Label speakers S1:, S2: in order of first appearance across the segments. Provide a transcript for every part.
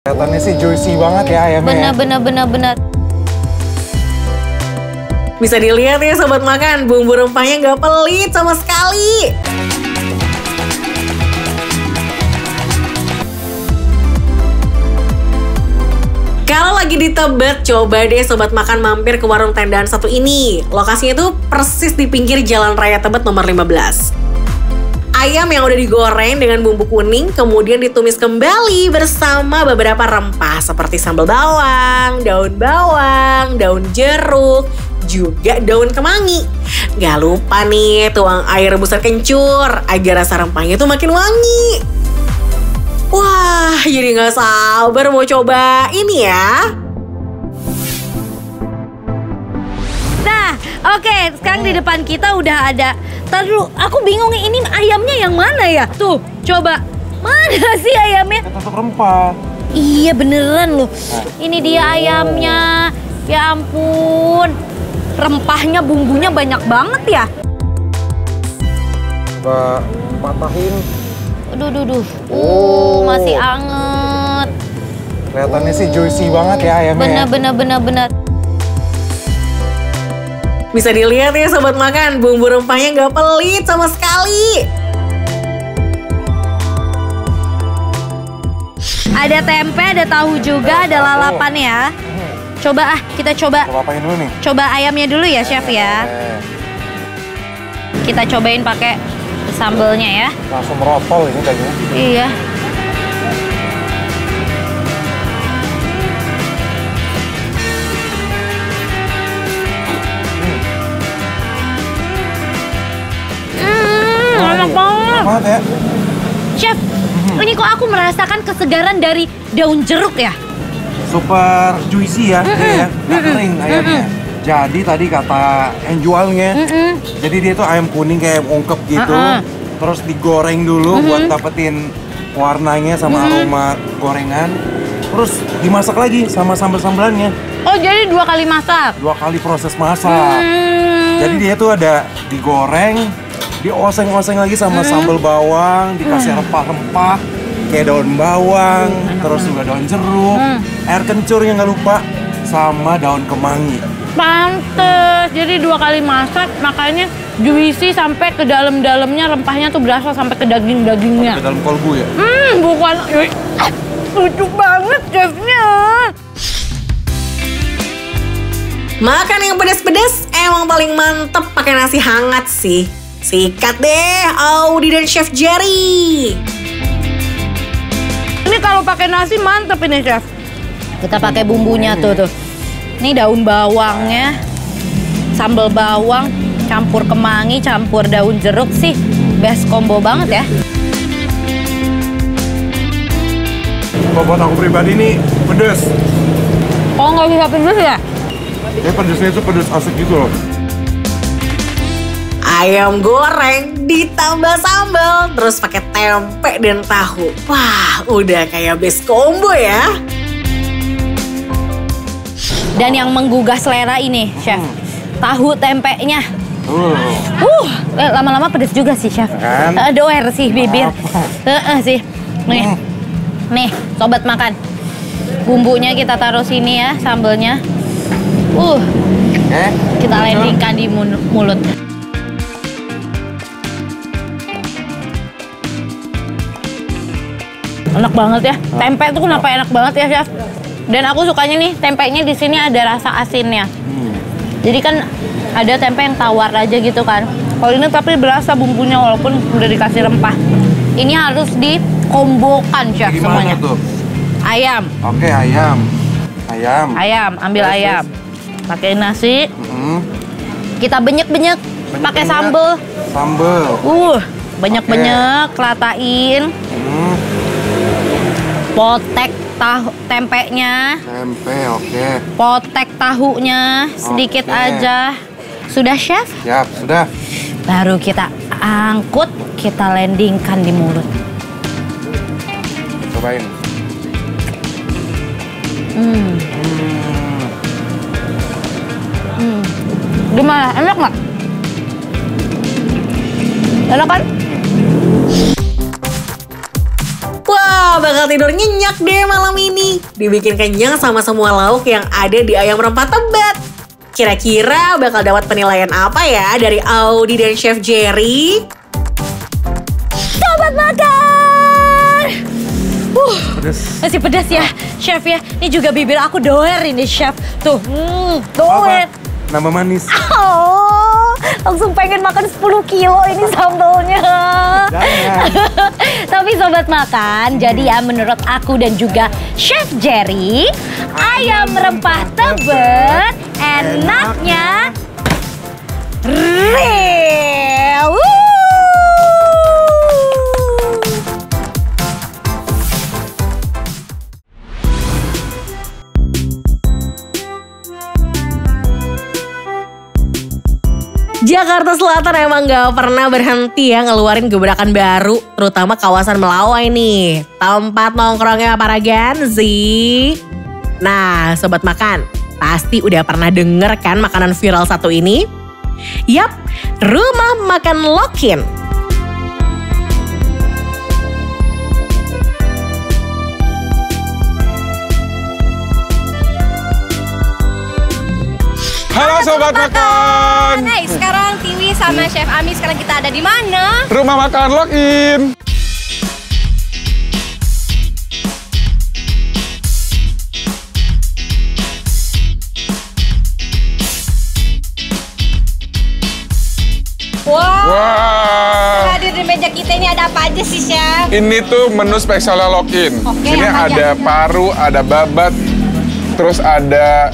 S1: Kelihatannya sih juicy banget ya ayamnya.
S2: Bener.
S3: Bisa dilihat ya sobat makan, bumbu rempahnya nggak pelit sama sekali. Kalau lagi di Tebet, coba deh sobat makan mampir ke warung tendaan satu ini. Lokasinya tuh persis di pinggir Jalan Raya Tebet nomor 15. Ayam yang udah digoreng dengan bumbu kuning, kemudian ditumis kembali bersama beberapa rempah seperti sambal bawang, daun jeruk, juga daun kemangi. Gak lupa nih tuang air rebusan kencur agar rasa rempahnya tuh makin wangi. Wah, jadi gak sabar mau coba ini ya.
S2: Nah, oke, sekarang di depan kita udah ada. Ntar dulu, aku bingung ini ayamnya yang mana ya? Tuh, coba. Mana sih ayamnya?
S1: Tetap rempah.
S2: Iya beneran loh. Ini dia ayamnya. Ya ampun. Rempahnya, bumbunya banyak banget ya.
S1: Coba patahin.
S2: Aduh. Masih anget.
S1: Kelihatannya sih juicy banget ya ayamnya.
S2: Bener.
S3: Bisa dilihat ya sobat makan, bumbu rempahnya nggak pelit sama sekali.
S2: Ada tempe, ada tahu juga, ada lalapan ya. Coba kita coba.
S1: Coba apain dulu nih?
S2: Coba ayamnya dulu ya, Chef ya. Kita cobain pakai sambelnya ya.
S1: Langsung merotol ini kayaknya.
S2: Iya. Enak banget.
S1: Banget ya.
S2: Chef, ini kok aku merasakan kesegaran dari daun jeruk ya?
S1: Super juicy ya, dia ya. Nggak kering ayamnya. Jadi tadi kata yang jualnya, jadi dia tuh ayam kuning kayak ungkep gitu. Terus digoreng dulu buat dapetin warnanya sama aroma gorengan. Terus dimasak lagi sama sambal-sambalannya.
S2: Oh, jadi 2 kali masak?
S1: 2 kali proses masak. Jadi dia tuh ada digoreng, dioseng-oseng lagi sama sambal bawang, dikasih rempah-rempah kayak daun bawang, terus juga daun jeruk, air kencurnya nggak lupa, sama daun kemangi.
S2: Pantes, jadi 2 kali masak, makanya juicy sampai ke dalam-dalamnya, rempahnya tuh berasa sampai ke daging-dagingnya.
S1: Ke dalam kolbu ya?
S2: Bukan. Lucu banget chefnya.
S3: Makan yang pedas-pedas emang paling mantep pakai nasi hangat sih. Sikat deh Audi dan Chef Jerry.
S2: Ini kalau pakai nasi mantep ini, Chef. Kita pakai bumbunya tuh. Ini daun bawangnya, sambal bawang, campur kemangi, campur daun jeruk sih. Best combo banget ya.
S1: Kalau buat aku pribadi nih, pedes.
S2: Oh, nggak bisa pedes ya?
S1: Ini pedesnya itu pedes asik gitu loh.
S3: Ayam goreng ditambah sambal, terus pakai tempe dan tahu. Wah, udah kayak best combo ya.
S2: Dan yang menggugah selera ini, Chef. Tahu tempenya. Lama-lama pedes juga sih, Chef.
S1: Kan?
S2: Doer sih bibir. Sih. Nih, sobat makan. Bumbunya kita taruh sini ya, sambelnya. Kita landingkan di mulut. Enak banget ya. Tempe tuh kenapa enak banget ya, Chef? Dan aku sukanya nih, tempenya di sini ada rasa asinnya. Jadi kan ada tempe yang tawar aja gitu kan. Kalau ini tapi berasa bumbunya walaupun udah dikasih rempah. Ini harus dikombokan, Chef,
S1: Gimana
S2: semuanya.
S1: tuh?
S2: Ayam.
S1: Oke, ayam.
S2: Ayam, ambil
S1: Terus,
S2: ayam. Pakai nasi.
S1: Mm-mm.
S2: Kita benyek-benyek pakai sambel.
S1: Sambel.
S2: Banyak-banyak ratain. Potek tempenya.
S1: Tempe, oke.
S2: Potek tahunya sedikit
S1: Oke.
S2: aja. Sudah, Chef?
S1: Siap, sudah.
S2: Baru kita angkut, kita landingkan di mulut.
S1: Cobain.
S2: Gimana? Enak nggak? Enak kan?
S3: Wah, Wah, bakal tidur nyenyak deh malam ini. Dibikin kenyang sama semua lauk yang ada di ayam rempah Tebet. Kira-kira bakal dapat penilaian apa ya dari Audi dan Chef Jerry?
S2: Sobat makan!
S1: Pedes.
S2: Masih pedas ya, Chef ya. Ini juga bibir aku doer ini, Chef. Tuh, doer.
S1: Nambah manis.
S2: Oh, langsung pengen makan 10 kilo ini sambelnya.
S1: Jangan.
S2: Tapi sobat makan, jadi ya menurut aku dan juga Chef Jerry, ayam rempah Tebet enaknya real.
S3: Jakarta Selatan emang gak pernah berhenti ya ngeluarin gebrakan baru, terutama kawasan Melawai nih, tempat nongkrongnya para Genzi. Nah, sobat makan, pasti udah pernah denger kan makanan viral satu ini? Yap, rumah makan Lokin.
S4: Halo Sobat Makan.
S2: Hai, sekarang Tiwi sama Chef Ami sekarang kita ada di mana?
S4: Rumah makan Lokin.
S2: Wow. Hadir di meja kita ini ada apa aja sih, Chef?
S4: Ini tuh menu spesialnya Lokin.
S2: Oke,
S4: Ini
S2: apa
S4: ada
S2: aja?
S4: paru, ada babat, terus ada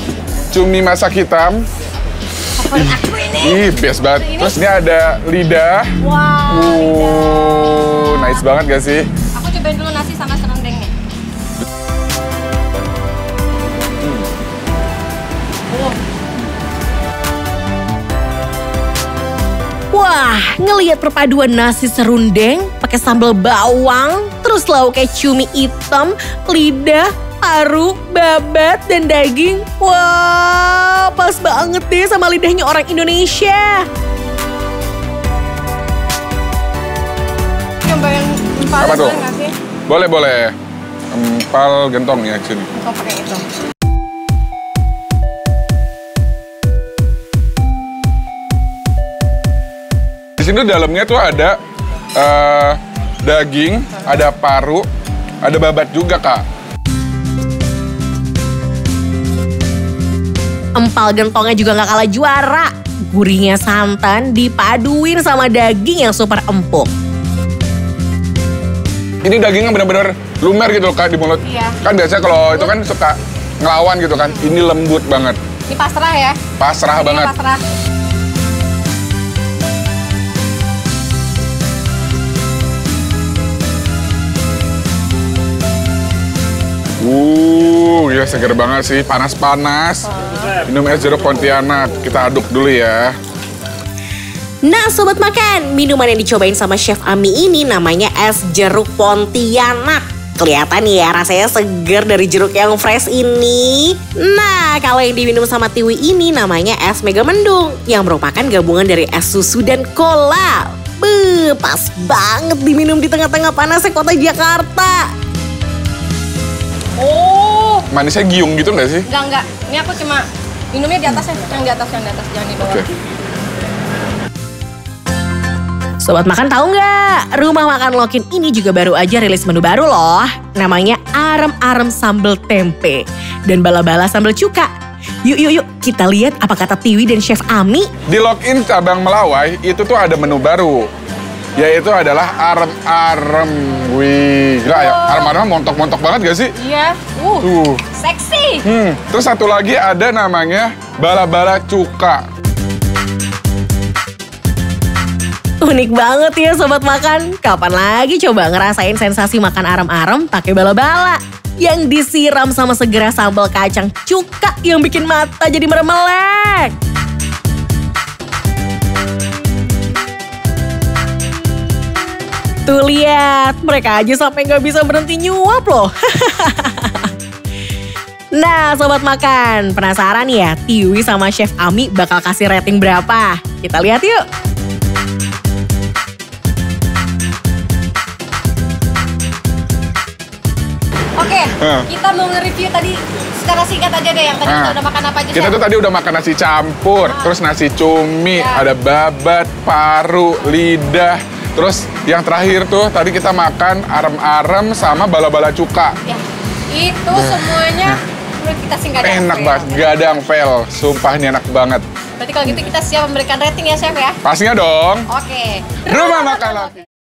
S4: cumi masak hitam.
S2: Favorit aku ini.
S4: Ih, best banget. Terus ini ada lidah.
S2: Wow.
S4: Nice banget gak sih?
S2: Aku cobain dulu nasi sama serundengnya.
S3: Wah, ngelihat perpaduan nasi serundeng pakai sambal bawang, terus lauknya cumi hitam, lidah, paru, babat, dan daging. Wah, pas banget deh sama lidahnya orang Indonesia.
S2: Cobain empal
S4: Apa tuh?
S2: nggak sih?
S4: Boleh, boleh. Empal gentong ya, sini.
S2: Kau pakai itu.
S4: Di sini dalamnya tuh ada daging, ada paru, ada babat juga, Kak.
S3: Empal gentongnya juga gak kalah juara. Gurihnya santan dipaduin sama daging yang super empuk.
S4: Ini dagingnya benar-benar lumer gitu loh, Kak, di mulut.
S2: Iya.
S4: Kan biasanya kalau itu kan suka ngelawan gitu kan. Ini lembut banget.
S2: Ini pasrah ya?
S4: Pasrah
S2: Ini
S4: banget.
S2: pasrah.
S4: Ya seger banget sih, panas-panas. Minum es jeruk Pontianak. Kita aduk dulu ya.
S3: Nah sobat makan, minuman yang dicobain sama Chef Ami ini namanya es jeruk Pontianak. Kelihatan ya rasanya seger dari jeruk yang fresh ini. Nah kalau yang diminum sama Tiwi ini namanya es Mega Mendung, yang merupakan gabungan dari es susu dan cola. Beuh, pas banget diminum di tengah-tengah panasnya kota Jakarta.
S2: Oh,
S4: Manisnya giung gitu nggak sih?
S2: enggak. Ini aku cuma minumnya di atas ya, yang di atas, jangan di bawah.
S4: Oke.
S3: Sobat makan tahu nggak? Rumah makan Lokin ini juga baru aja rilis menu baru loh. Namanya arem-arem sambal tempe dan bala-bala sambal cuka. Yuk, kita lihat apa kata Tiwi dan Chef Ami.
S4: Di Lokin cabang Melawai itu tuh ada menu baru. Yaitu adalah arem-arem. Wih, gila ya. Arem-arem montok-montok banget gak sih?
S2: Iya. Seksi.
S4: Terus satu lagi ada namanya bala-bala cuka.
S3: Unik banget ya sobat makan. Kapan lagi coba ngerasain sensasi makan arem-arem pakai bala-bala yang disiram sama segera sambal kacang cuka yang bikin mata jadi meremelek. Tuh lihat, mereka aja sampai nggak bisa berhenti nyuap loh. Nah sobat makan, penasaran ya Tiwi sama Chef Ami bakal kasih rating berapa? Kita lihat yuk. Kita mau nge-review tadi secara singkat aja deh yang tadi kita udah makan apa aja.
S4: Kita tuh tadi udah makan nasi campur, terus nasi cumi, ada babat, paru, lidah. Terus yang terakhir tuh tadi kita makan arem-arem sama bala-bala cuka.
S3: Ya, itu semuanya menurut kita sih nggak ada
S4: Enak banget, gak ada yang fail. Sumpah ini enak banget.
S3: Berarti kalau gitu kita siap memberikan rating ya, Chef ya?
S4: Pastinya dong.
S3: Oke.
S4: Rumah Makan Lavi.